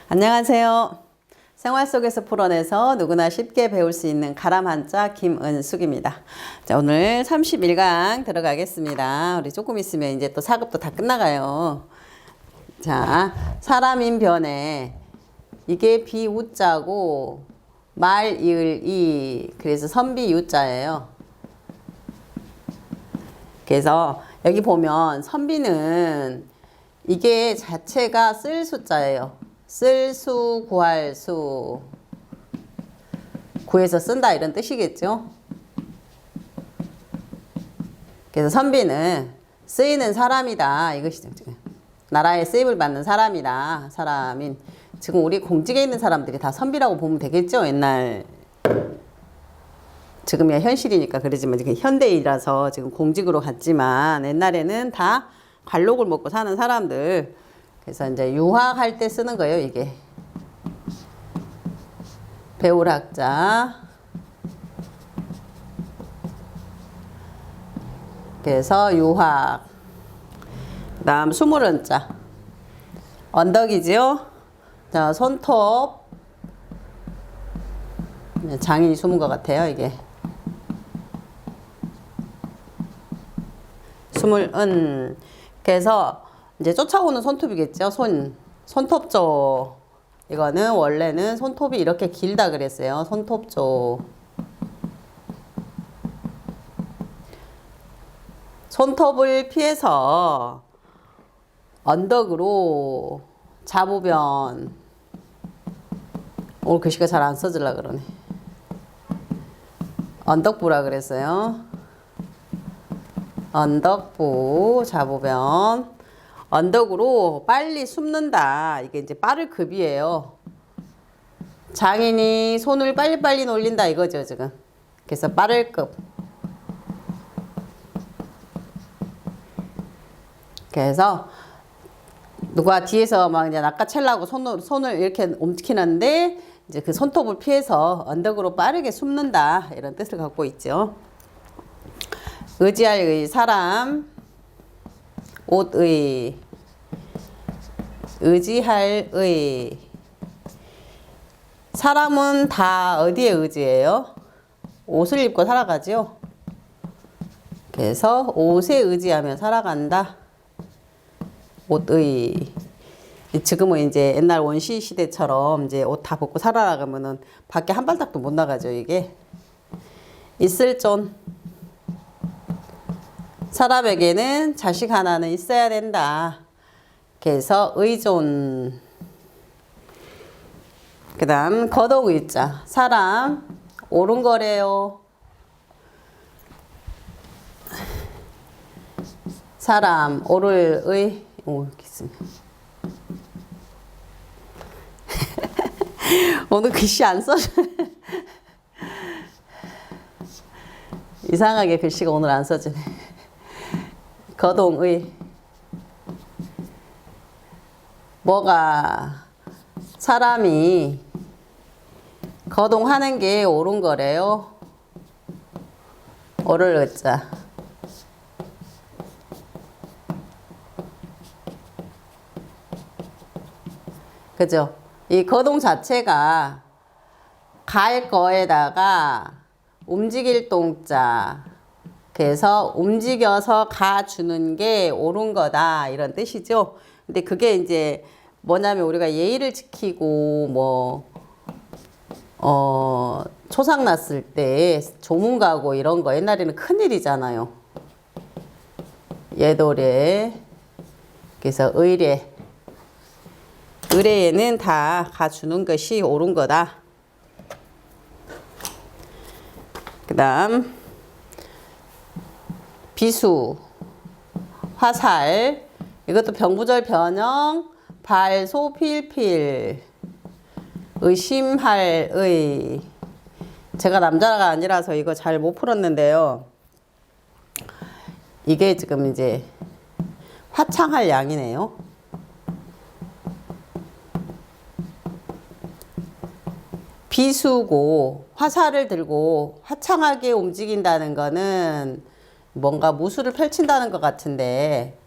안녕하세요. 생활 속에서 풀어내서 누구나 쉽게 배울 수 있는 가람 한자 김은숙입니다. 자, 오늘 31강 들어가겠습니다. 우리 조금 있으면 이제 또 4급도 다 끝나가요. 자, 사람인 변에 이게 비우자고 말, 이을, 이 그래서 선비 유자예요. 그래서 여기 보면 선비는 이게 자체가 쓸 숫자예요. 쓸 수, 구할 수. 구해서 쓴다 이런 뜻이겠죠. 그래서 선비는 쓰이는 사람이다. 이것이죠. 나라에 쓰임을 받는 사람이다. 사람인. 지금 우리 공직에 있는 사람들이 다 선비라고 보면 되겠죠. 옛날. 지금이야 현실이니까 그러지만 지금 현대이라서 지금 공직으로 갔지만 옛날에는 다 관록을 먹고 사는 사람들. 그래서 이제 유학할 때 쓰는 거예요, 이게. 배울 학자. 그래서 유학. 그 다음 수물은자. 언덕이지요? 자, 손톱. 장인이 숨은 것 같아요, 이게. 수물은. 그래서 이제 쫓아오는 손톱이겠죠. 손톱조. 이거는 원래는 손톱이 이렇게 길다 그랬어요. 손톱조. 손톱을 피해서 언덕으로 자부변. 오늘 글씨가 잘 안 써질라 그러네. 언덕부라 그랬어요. 언덕부, 자부변. 언덕으로 빨리 숨는다. 이게 이제 빠를 급이에요. 장인이 손을 빨리빨리 놀린다 이거죠, 지금. 그래서 빠를 급. 그래서 누가 뒤에서 막 이제 낚아채려고 손을 이렇게 움직이는데 이제 그 손톱을 피해서 언덕으로 빠르게 숨는다. 이런 뜻을 갖고 있죠. 의지할 의, 사람. 옷의. 의지할 의. 사람은 다 어디에 의지해요? 옷을 입고 살아가죠. 그래서 옷에 의지하며 살아간다. 옷의. 지금은 이제 옛날 원시 시대처럼 이제 옷 다 벗고 살아나가면은 밖에 한 발짝도 못 나가죠, 이게. 있을 존. 사람에게는 자식 하나는 있어야 된다. 그래서 의존. 그 다음 거덕의자. 사람 옳은 거래요. 사람 옳을 의. 오, 이렇게 있습니다. 오늘 글씨 안 써져. 이상하게 글씨가 오늘 안 써지네. 거동의. 뭐가 사람이 거동하는 게 옳은 거래요. 옳을 의자. 그죠? 이 거동 자체가 갈 거에다가 움직일 동자. 그래서 움직여서 가주는 게 옳은 거다. 이런 뜻이죠. 근데 그게 이제 뭐냐면 우리가 예의를 지키고 초상 났을 때 조문 가고 이런 거 옛날에는 큰일이잖아요. 예도례. 그래서 의례. 의례에는 다 가주는 것이 옳은 거다. 그 다음 비수. 화살. 이것도 병부절 변형. 발소 필필. 의심할 의. 제가 남자가 아니라서 이거 잘 못 풀었는데요. 이게 지금 이제 화창할 양이네요. 비수고 화살을 들고 화창하게 움직인다는 거는 뭔가 무술을 펼친다는 것 같은데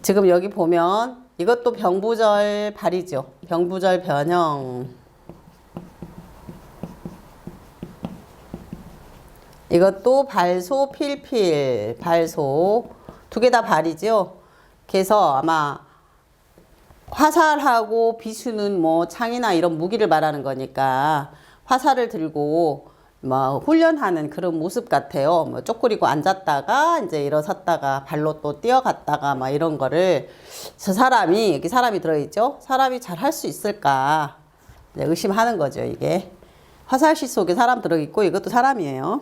지금 여기 보면 이것도 병부절 발이죠. 병부절 변형. 이것도 발소 필필. 발소. 두 개 다 발이죠. 그래서 아마 화살하고 비수는 뭐 창이나 이런 무기를 말하는 거니까 화살을 들고 뭐 훈련하는 그런 모습 같아요. 뭐 쪼그리고 앉았다가 이제 일어섰다가 발로 또 뛰어갔다가 막 이런 거를 저 사람이 여기 사람이 들어있죠. 사람이 잘 할 수 있을까 의심하는 거죠. 이게 화살시 속에 사람 들어있고 이것도 사람이에요.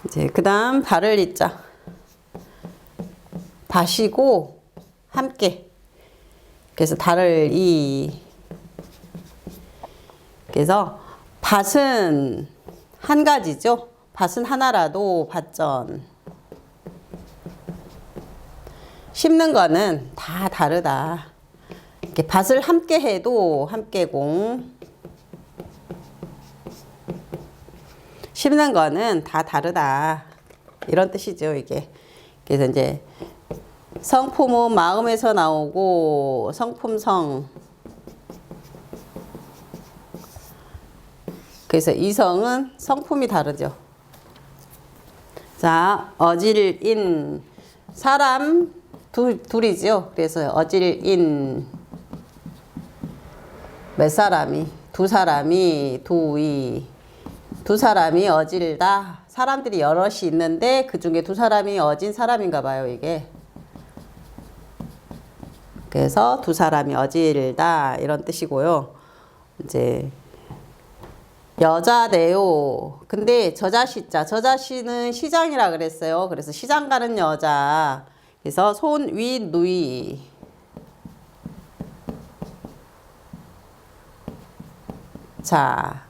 이제 그다음 달을 잇자. 다시고 함께. 그래서 달을 이. 그래서 밭은 한 가지죠. 밭은 하나라도 밭전. 심는 거는 다 다르다. 이렇게 밭을 함께 해도 함께공. 심는 거는 다 다르다. 이런 뜻이죠, 이게. 그래서 이제 성품은 마음에서 나오고 성품성. 그래서 이성은 성품이 다르죠. 자, 어질인 사람 둘이죠. 그래서 어질인 몇 사람이 두 사람이 두이 두 사람이 어질다. 사람들이 여럿이 있는데 그 중에 두 사람이 어진 사람인가 봐요, 이게. 그래서 두 사람이 어질다 이런 뜻이고요. 이제 여자대요. 근데 저자시자. 저자시는 시장이라 그랬어요. 그래서 시장 가는 여자. 그래서 손, 위, 누이. 자,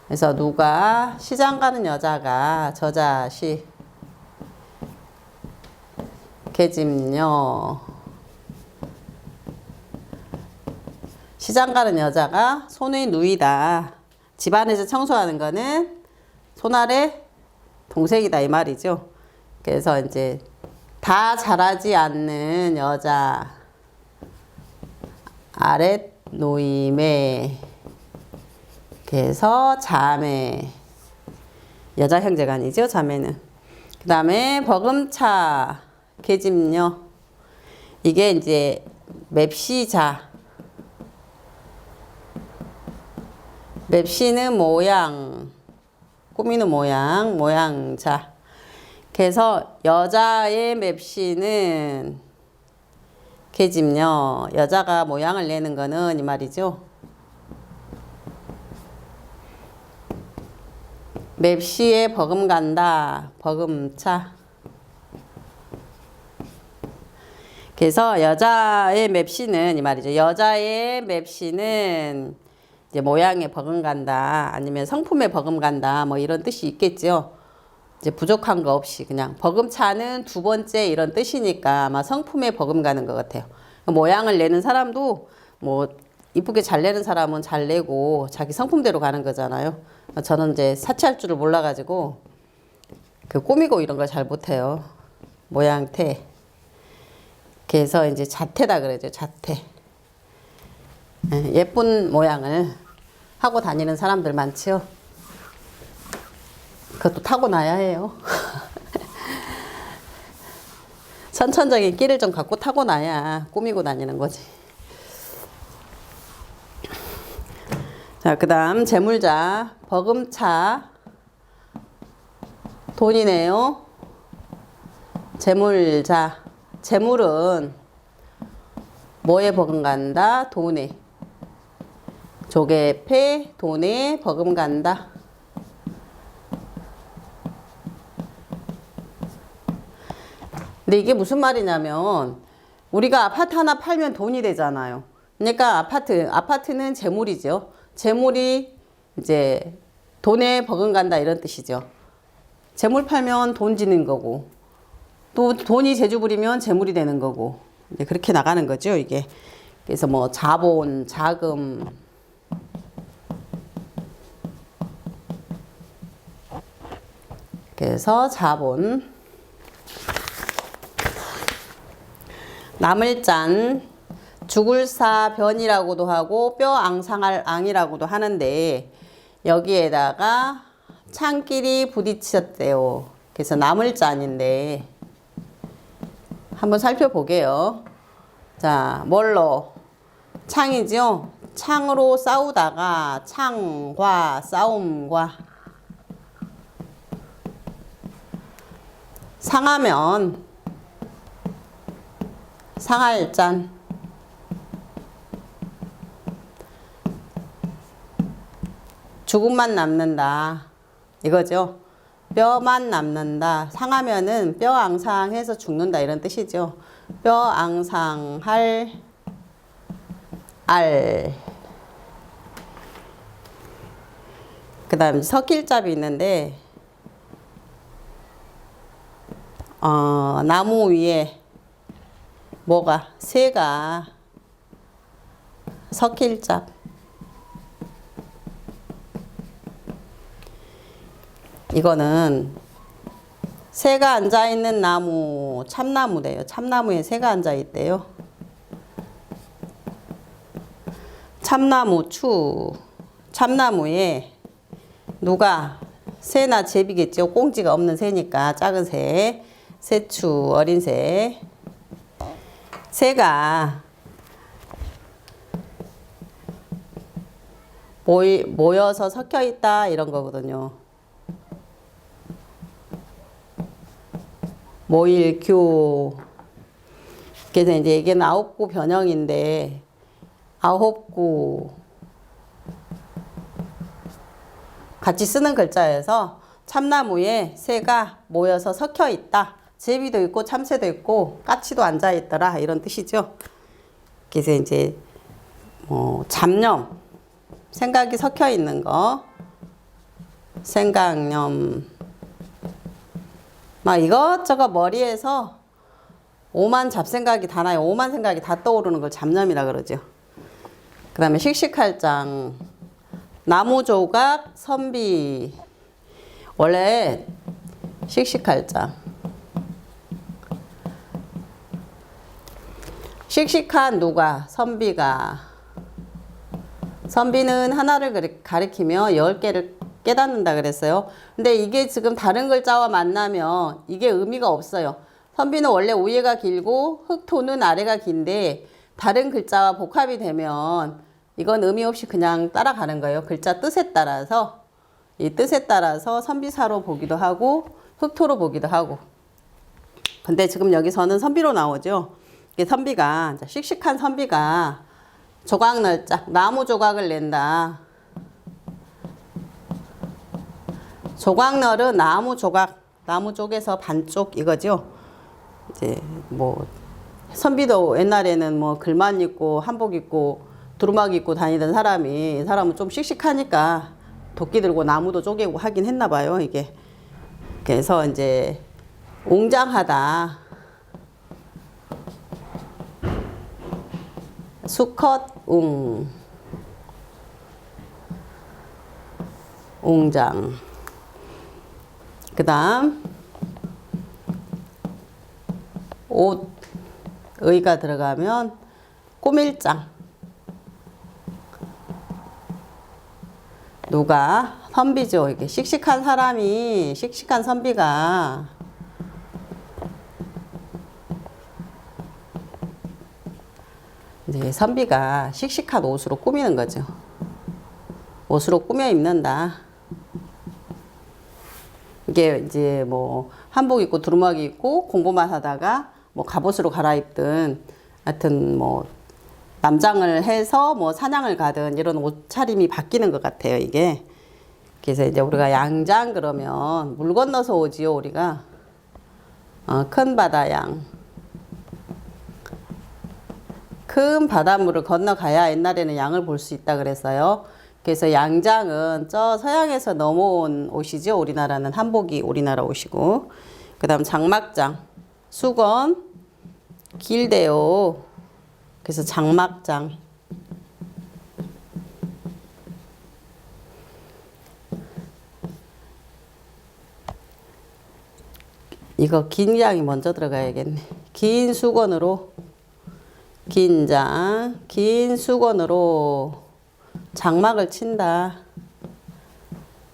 그래서 누가 시장 가는 여자가 저자시. 계집녀. 시장 가는 여자가 손의 누이다. 집안에서 청소하는 거는 손 아래 동생이다 이 말이죠. 그래서 이제 다 잘하지 않는 여자 아랫 노임에 그래서 자매 여자 형제가 아니죠. 자매는. 그 다음에 버금차 계집녀 이게 이제 맵시자 맵시는 모양, 꾸미는 모양, 모양자. 그래서 여자의 맵시는 계집녀, 여자가 모양을 내는 거는 이 말이죠. 맵시에 버금간다, 버금차. 그래서 여자의 맵시는 이 말이죠. 여자의 맵시는 이제 모양에 버금간다 아니면 성품에 버금간다 뭐 이런 뜻이 있겠죠. 이제 부족한 거 없이 그냥 버금차는 두 번째 이런 뜻이니까 아마 성품에 버금가는 것 같아요. 모양을 내는 사람도 뭐 이쁘게 잘 내는 사람은 잘 내고 자기 성품대로 가는 거잖아요. 저는 이제 사치할 줄을 몰라가지고 그 꾸미고 이런 걸 잘 못해요. 모양태. 그래서 이제 자태다 그러죠. 자태. 예쁜 모양을 하고 다니는 사람들 많죠. 그것도 타고나야 해요. 선천적인 끼를 좀 갖고 타고나야 꾸미고 다니는 거지. 자, 그 다음 재물자 버금차 돈이네요. 재물자 재물은 뭐에 버금간다? 돈에. 조개패 돈에 버금간다. 근데 이게 무슨 말이냐면 우리가 아파트 하나 팔면 돈이 되잖아요. 그러니까 아파트는 재물이죠. 재물이 이제 돈에 버금간다 이런 뜻이죠. 재물 팔면 돈 지는 거고 또 돈이 재주 부리면 재물이 되는 거고 이제 그렇게 나가는 거죠, 이게. 그래서 뭐 자본, 자금 그래서 자본 나물잔, 죽을사 변이라고도 하고 뼈 앙상할 앙이라고도 하는데 여기에다가 창끼리 부딪혔대요. 그래서 나물잔인데 한번 살펴보게요. 자, 뭘로? 창이죠? 창으로 싸우다가 창과 싸움과 상하면 상할잔, 죽음만 남는다 이거죠. 뼈만 남는다. 상하면은 뼈 앙상해서 죽는다 이런 뜻이죠. 뼈 앙상할 알. 그 다음 석길잡이 있는데 나무 위에 뭐가? 새가 석길잡. 이거는 새가 앉아있는 나무, 참나무래요. 참나무에 새가 앉아있대요. 참나무 추. 참나무에 누가? 새나 제비겠죠. 꽁지가 없는 새니까 작은 새. 새추, 어린 새. 새가 모여서 섞여 있다 이런 거거든요. 모일교. 그래서 이제 이게 9구 변형인데 9구 같이 쓰는 글자여서 참나무에 새가 모여서 섞여 있다. 제비도 있고 참새도 있고 까치도 앉아 있더라 이런 뜻이죠. 그래서 이제 잡념, 생각이 섞여 있는 거, 생각념, 막 이것저것 머리에서 오만 잡생각이 다 나요. 오만 생각이 다 떠오르는 걸 잡념이라 그러죠. 그 다음에 씩씩할장, 나무조각, 선비. 원래 씩씩할장, 씩씩한 누가? 선비가. 선비는 하나를 가리키며 10개를 깨닫는다 그랬어요. 근데 이게 지금 다른 글자와 만나면 이게 의미가 없어요. 선비는 원래 위에가 길고 흑토는 아래가 긴데 다른 글자와 복합이 되면 이건 의미 없이 그냥 따라가는 거예요. 글자 뜻에 따라서. 이 뜻에 따라서 선비사로 보기도 하고 흑토로 보기도 하고. 근데 지금 여기서는 선비로 나오죠. 이게 선비가, 씩씩한 선비가 조각널짝, 나무 조각을 낸다. 조각널은 나무 조각, 나무 쪽에서 반쪽 이거죠. 이제 뭐 선비도 옛날에는 뭐 글만 입고 한복 입고 두루마기 입고 다니던 사람이, 이 사람은 좀 씩씩하니까 도끼 들고 나무도 쪼개고 하긴 했나 봐요, 이게. 그래서 이제 웅장하다. 수컷 웅장. 그 다음 옷 의가 들어가면 꼬밀장. 누가? 선비죠. 이게 씩씩한 사람이, 씩씩한 선비가 이제 선비가 씩씩한 옷으로 꾸미는 거죠. 옷으로 꾸며 입는다. 이게 이제 뭐 한복 입고 두루마기 입고 공부만 하다가 뭐 갑옷으로 갈아입든 하여튼 뭐 남장을 해서 뭐 사냥을 가든 이런 옷차림이 바뀌는 것 같아요, 이게. 그래서 이제 우리가 양장 그러면 물 건너서 오지요, 우리가. 큰 바다양. 큰 바닷물을 건너가야 옛날에는 양을 볼 수 있다 그랬어요. 그래서 양장은 저 서양에서 넘어온 옷이죠. 우리나라는 한복이 우리나라 옷이고. 그 다음 장막장. 수건. 길대요. 그래서 장막장. 이거 긴 양이 먼저 들어가야겠네. 긴 수건으로 긴장, 긴 수건으로 장막을 친다.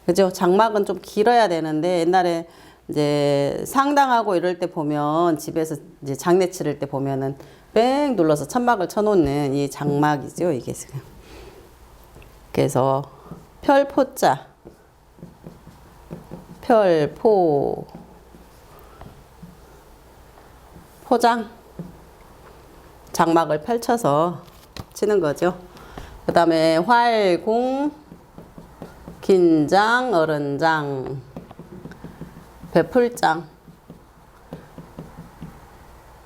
그죠? 장막은 좀 길어야 되는데 옛날에 이제 상당하고 이럴 때 보면 집에서 이제 장례 치를 때 보면은 뺑 눌러서 천막을 쳐놓는 이 장막이죠. 이게 지금. 그래서 별포자, 별포, 포장, 장막을 펼쳐서 치는 거죠. 그 다음에 활공, 긴장, 어른장, 배풀장.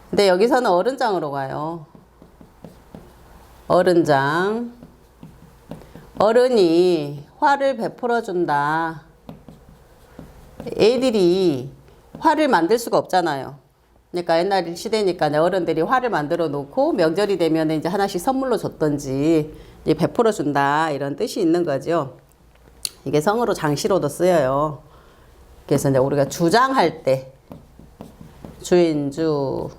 근데 여기서는 어른장으로 가요. 어른장. 어른이 화를 베풀어 준다. 애들이 화를 만들 수가 없잖아요. 그러니까 옛날 시대니까 어른들이 화를 만들어 놓고 명절이 되면 이제 하나씩 선물로 줬던지 이제 베풀어 준다 이런 뜻이 있는 거죠. 이게 성으로 장시로도 쓰여요. 그래서 이제 우리가 주장할 때 주인주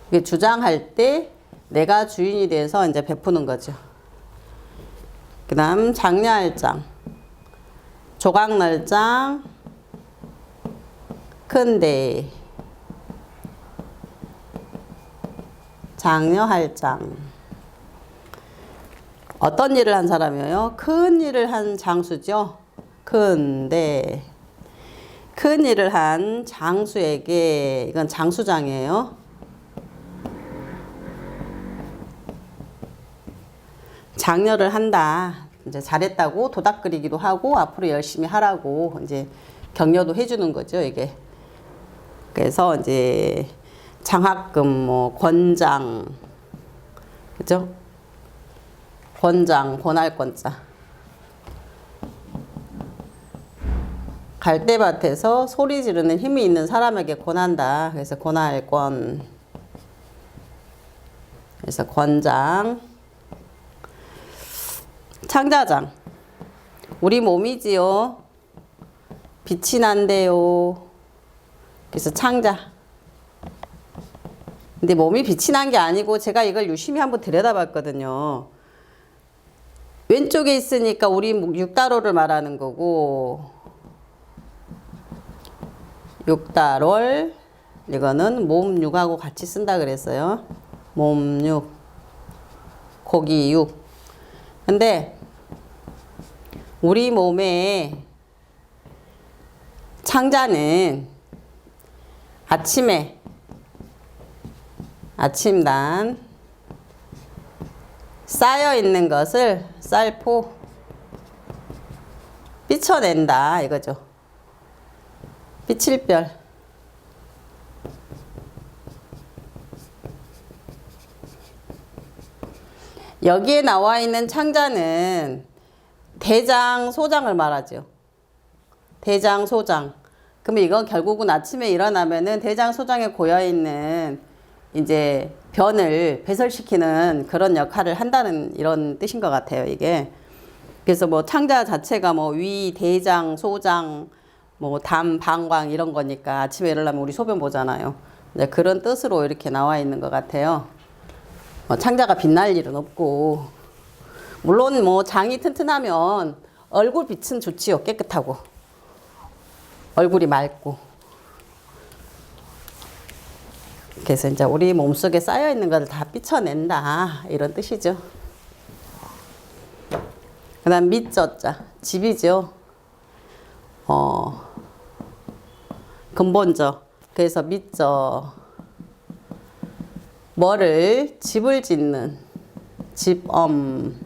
이게 주장할 때 내가 주인이 돼서 이제 베푸는 거죠. 그다음 장려할 장, 조각날 장, 큰데 장려할 장. 어떤 일을 한 사람이에요? 큰 일을 한 장수죠. 큰데 큰 일을 한 장수에게 이건 장수장이에요. 장려를 한다. 이제 잘했다고 도닥거리기도 하고 앞으로 열심히 하라고 이제 격려도 해주는 거죠. 이게. 그래서 이제 장학금, 뭐 권장, 그죠? 권장, 권할 권자. 갈대밭에서 소리 지르는 힘이 있는 사람에게 권한다. 그래서 권할 권. 그래서 권장. 창자장. 우리 몸이지요. 빛이 난대요. 그래서 창자. 근데 몸이 빛이 난 게 아니고 제가 이걸 유심히 한번 들여다봤거든요. 왼쪽에 있으니까 우리 육다로를 말하는 거고 육다롤 이거는 몸육하고 같이 쓴다 그랬어요. 몸육 고기육. 근데 우리 몸에 창자는 아침에 아침단 쌓여 있는 것을 쌀포 삐쳐낸다 이거죠. 삐칠별. 여기에 나와 있는 창자는 대장, 소장을 말하죠. 대장, 소장. 그러면 이건 결국은 아침에 일어나면은 대장, 소장에 고여있는 이제 변을 배설시키는 그런 역할을 한다는 이런 뜻인 것 같아요, 이게. 그래서 뭐 창자 자체가 뭐 위, 대장, 소장, 뭐 담, 방광 이런 거니까 아침에 일어나면 우리 소변 보잖아요. 이제 그런 뜻으로 이렇게 나와 있는 것 같아요. 창자가 빛날 일은 없고, 물론 뭐 장이 튼튼하면 얼굴 빛은 좋지요. 깨끗하고 얼굴이 맑고. 그래서 이제 우리 몸속에 쌓여 있는 것을 다 삐쳐낸다 이런 뜻이죠. 그다음 밑저자 집이죠. 근본저. 그래서 밑저 뭐를 집을 짓는 집엄.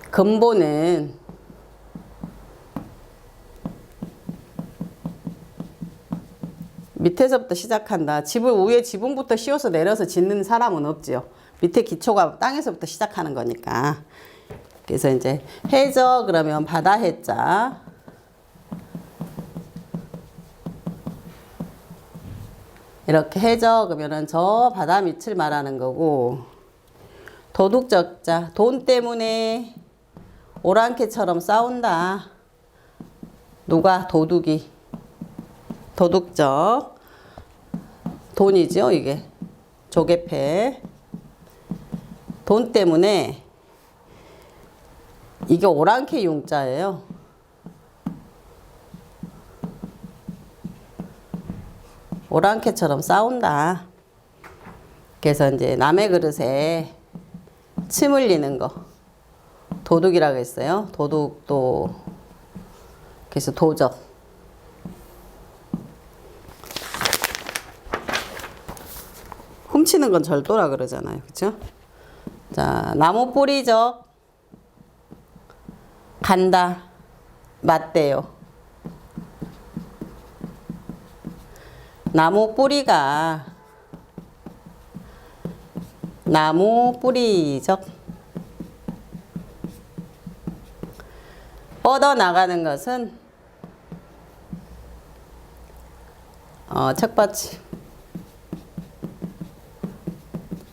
근본은 밑에서부터 시작한다. 집을 위에 지붕부터 씌워서 내려서 짓는 사람은 없지요. 밑에 기초가 땅에서부터 시작하는 거니까. 그래서 이제 해저 그러면 바다 해자. 이렇게 해저 그러면은 저 바다 밑을 말하는 거고. 도둑적자 돈 때문에 오랑캐처럼 싸운다. 누가? 도둑이. 도둑적 돈이죠 이게. 조개패. 돈 때문에 이게 오랑캐 용자예요. 오랑캐처럼 싸운다. 그래서 이제 남의 그릇에 침 흘리는 거 도둑이라고 했어요. 도둑도 그래서 도적. 훔치는 건 절도라 그러잖아요. 그쵸? 자, 나무 뿌리적 간다. 맞대요. 나무 뿌리가 나무 뿌리적 뻗어나가는 것은 책받침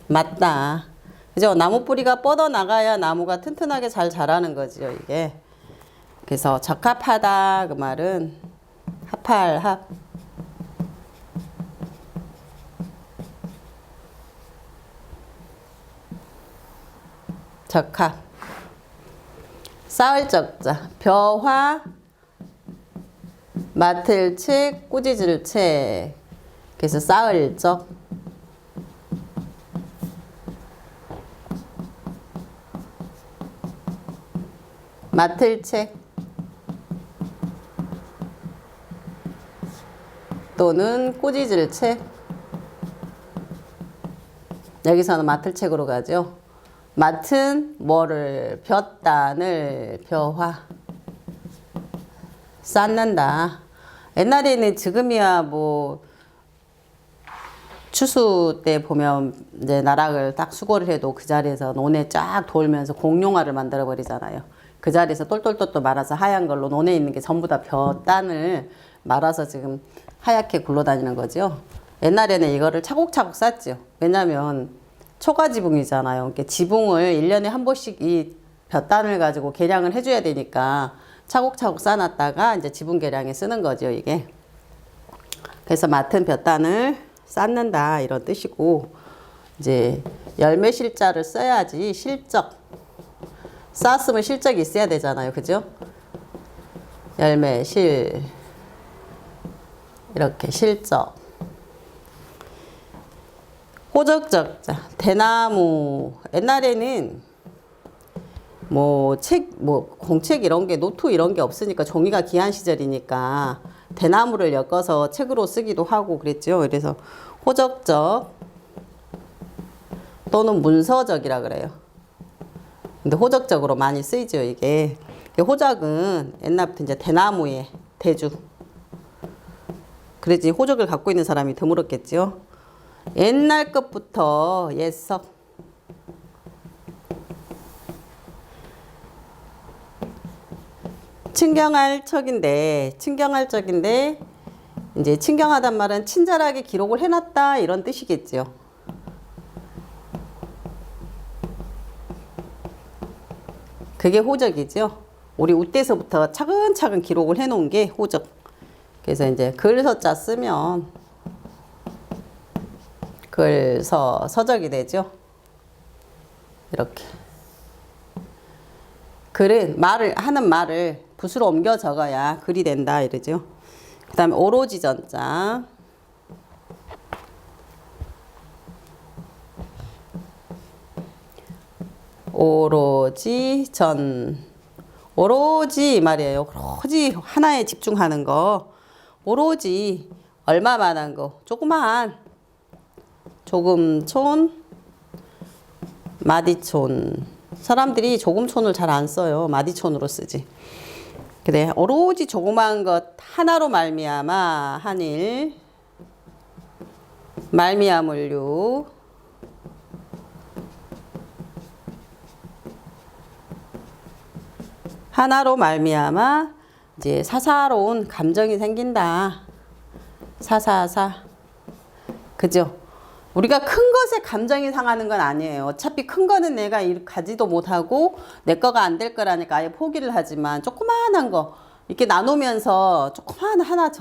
맞다. 그죠? 나무 뿌리가 뻗어나가야 나무가 튼튼하게 잘 자라는 거죠, 이게. 그래서 적합하다 그 말은 합할합 적합 쌓을 적자 벼화 맡을 책 꾸짖을 책 그래서 쌓을 적 맡을 책 또는 꾸짖을 책 여기서는 맡을 책으로 가죠. 맡은 뭐를 볕단을 벼화 쌓는다. 옛날에는 지금이야 뭐 추수 때 보면 이제 나락을 딱 수고를 해도 그 자리에서 논에 쫙 돌면서 공룡화를 만들어 버리잖아요. 그 자리에서 똘똘똘똘 말아서 하얀 걸로 논에 있는 게 전부 다 벼단을 말아서 지금 하얗게 굴러다니는 거죠. 옛날에는 이거를 차곡차곡 쌓죠. 왜냐면 초가지붕이잖아요. 그러니까 지붕을 1년에 한 번씩 이 벼단을 가지고 개량을 해줘야 되니까 차곡차곡 쌓아놨다가 이제 지붕 개량에 쓰는 거죠, 이게. 그래서 맡은 벼단을 쌓는다 이런 뜻이고 이제 열매 실자를 써야지 실적 쌓았으면 실적이 있어야 되잖아요, 그죠? 열매 실 이렇게 실적 호적적자 대나무 옛날에는 뭐 책 뭐 공책 이런 게 노트 이런 게 없으니까 종이가 귀한 시절이니까 대나무를 엮어서 책으로 쓰기도 하고 그랬죠. 그래서 호적적 또는 문서적이라 그래요. 근데 호적적으로 많이 쓰이죠, 이게. 호적은 옛날부터 이제 대나무의 대주. 그래지 호적을 갖고 있는 사람이 드물었겠죠. 옛날 것부터 옛석. 친경할 척인데 이제 친경하단 말은 친절하게 기록을 해놨다 이런 뜻이겠죠. 그게 호적이죠. 우리 우때서부터 차근차근 기록을 해놓은 게 호적. 그래서 이제 글서자 쓰면 글서 서적이 되죠. 이렇게. 글은 하는 말을 붓으로 옮겨 적어야 글이 된다 이러죠. 그 다음에 오로지 전자. 오로지 전. 오로지 말이에요. 오로지 하나에 집중하는 거. 오로지 얼마만한 거. 조그만. 조금촌. 마디촌. 사람들이 조금촌을 잘 안 써요. 마디촌으로 쓰지. 그래 오로지 조그만 것 하나로 말미암아 한일 말미암을류 하나로 말미암아 이제 사사로운 감정이 생긴다. 사사사 그죠? 우리가 큰 것에 감정이 상하는 건 아니에요. 어차피 큰 거는 내가 가지도 못하고 내 거가 안 될 거라니까 아예 포기를 하지만 조그마한 거 이렇게 나누면서 조그마한 하나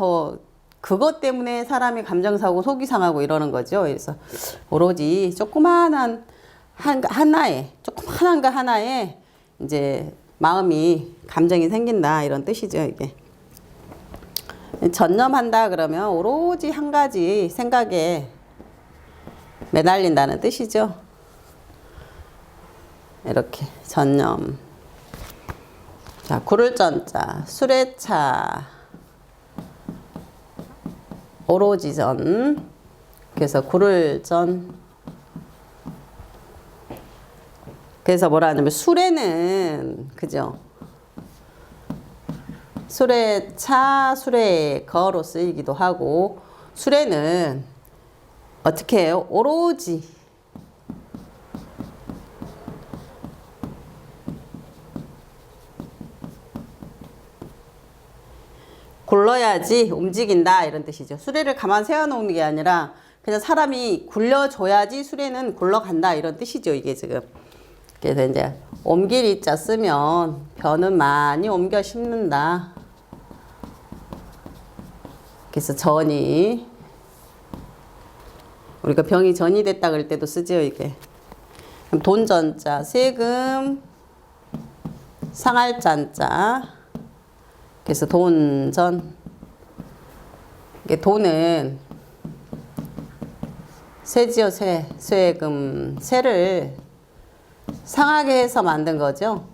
그것 때문에 사람이 감정 상하고 속이 상하고 이러는 거죠. 그래서 오로지 조그마한 하나에, 조그만한 거 하나에 이제 마음이, 감정이 생긴다. 이런 뜻이죠, 이게. 전념한다 그러면 오로지 한 가지 생각에 매달린다는 뜻이죠. 이렇게 전념. 자, 구를 전자, 수레차, 오로지 전. 그래서 구를 전. 그래서 뭐라 하냐면 수레는, 그죠? 수레차, 수레거로 쓰이기도 하고, 수레는 어떻게 해요? 오로지 굴러야지 움직인다, 이런 뜻이죠. 수레를 가만 세워놓는 게 아니라 그냥 사람이 굴려줘야지 수레는 굴러간다, 이런 뜻이죠, 이게 지금. 그래서 이제 옮길 이자 쓰면 벼는 많이 옮겨 심는다. 그래서 전이, 우리가 병이 전이 됐다 그럴 때도 쓰죠, 이게. 그럼 돈전자, 세금, 상할 잔자. 그래서 돈전. 이게 돈은 세지요, 세. 세금, 세를 상하게 해서 만든 거죠.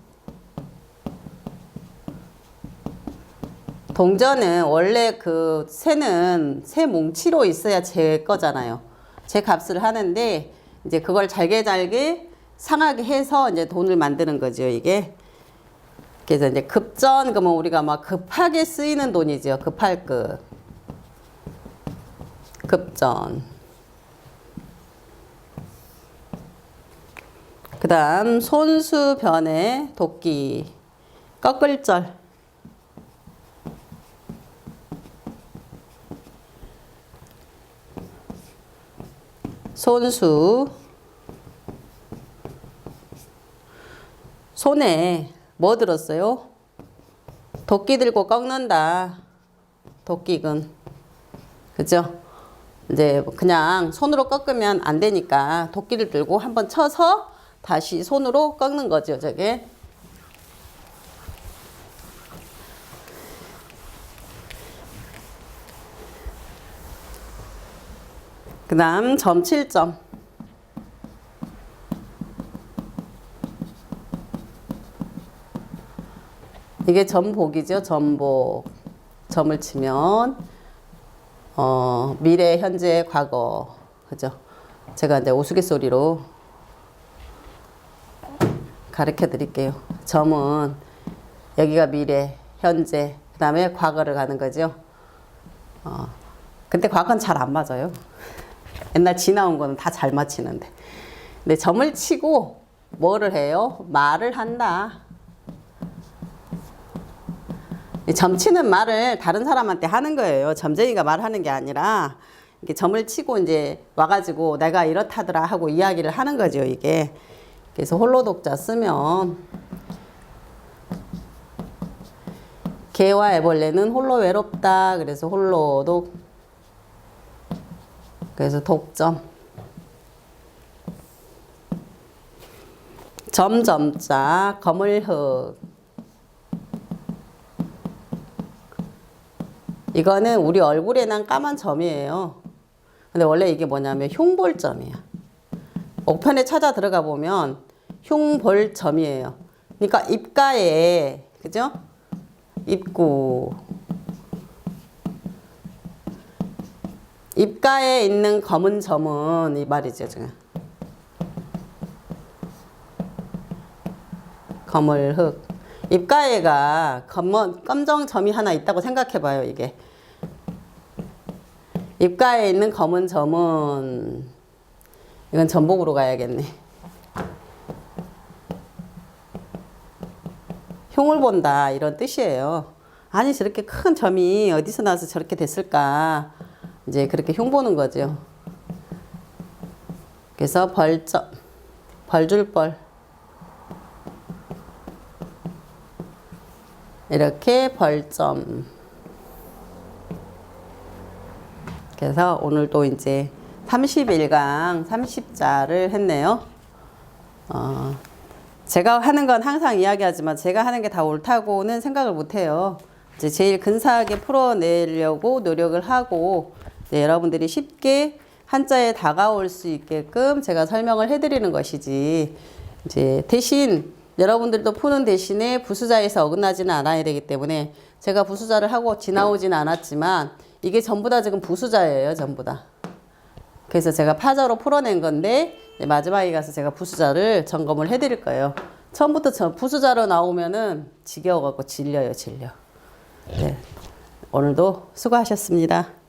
동전은 원래 그 세는 세 뭉치로 있어야 제 거잖아요. 제 값을 하는데 이제 그걸 잘게 상하게 해서 이제 돈을 만드는 거죠, 이게. 그래서 이제 급전 그러면 우리가 막 급하게 쓰이는 돈이죠. 급할 급. 급전. 그다음 손수변에 도끼. 꺾을절. 손수. 손에 뭐 들었어요? 도끼 들고 꺾는다. 도끼근. 그죠? 이제 그냥 손으로 꺾으면 안 되니까 도끼를 들고 한번 쳐서 다시 손으로 꺾는 거죠, 저게. 그 다음 점 7점. 이게 전복이죠. 전복. 점을 치면 미래, 현재, 과거. 그죠? 제가 이제 우스갯소리로 가르쳐 드릴게요. 점은 여기가 미래, 현재, 그 다음에 과거를 가는 거죠. 근데 과거는 잘 안 맞아요. 옛날 지나온 거는 다 잘 맞히는데. 근데 점을 치고 뭐를 해요? 말을 한다. 점 치는 말을 다른 사람한테 하는 거예요. 점쟁이가 말하는 게 아니라 이렇게 점을 치고 이제 와가지고 내가 이렇다더라 하고 이야기를 하는 거죠, 이게. 그래서 홀로 독자 쓰면 개와 애벌레는 홀로 외롭다. 그래서 홀로 독. 그래서 독점. 점점자 거물흙. 이거는 우리 얼굴에 난 까만 점이에요. 근데 원래 이게 뭐냐면 흉볼점이야. 옥편에 찾아 들어가 보면 흉볼점이에요. 그러니까 입가에, 그죠? 입구. 입가에 있는 검은 점은 이 말이죠, 지금. 거물흙. 입가에가 검정 점이 하나 있다고 생각해봐요, 이게. 입가에 있는 검은 점은, 이건 전복으로 가야겠네. 흉을 본다, 이런 뜻이에요. 아니, 저렇게 큰 점이 어디서 나와서 저렇게 됐을까. 이제 그렇게 흉 보는 거죠. 그래서 벌점, 벌줄벌. 이렇게 벌점. 그래서 오늘도 이제 31강 30자를 했네요. 제가 하는 건 항상 이야기하지만 제가 하는 게 다 옳다고는 생각을 못 해요. 이제 제일 근사하게 풀어내려고 노력을 하고 여러분들이 쉽게 한자에 다가올 수 있게끔 제가 설명을 해드리는 것이지 이제 대신 여러분들도 푸는 대신에 부수자에서 어긋나지는 않아야 되기 때문에 제가 부수자를 하고 지나오지는 않았지만 이게 전부 다 지금 부수자예요. 전부 다. 그래서 제가 파자로 풀어낸 건데 마지막에 가서 제가 부수자를 점검을 해드릴 거예요. 처음부터 부수자로 나오면은 지겨워갖고 질려요. 네. 오늘도 수고하셨습니다.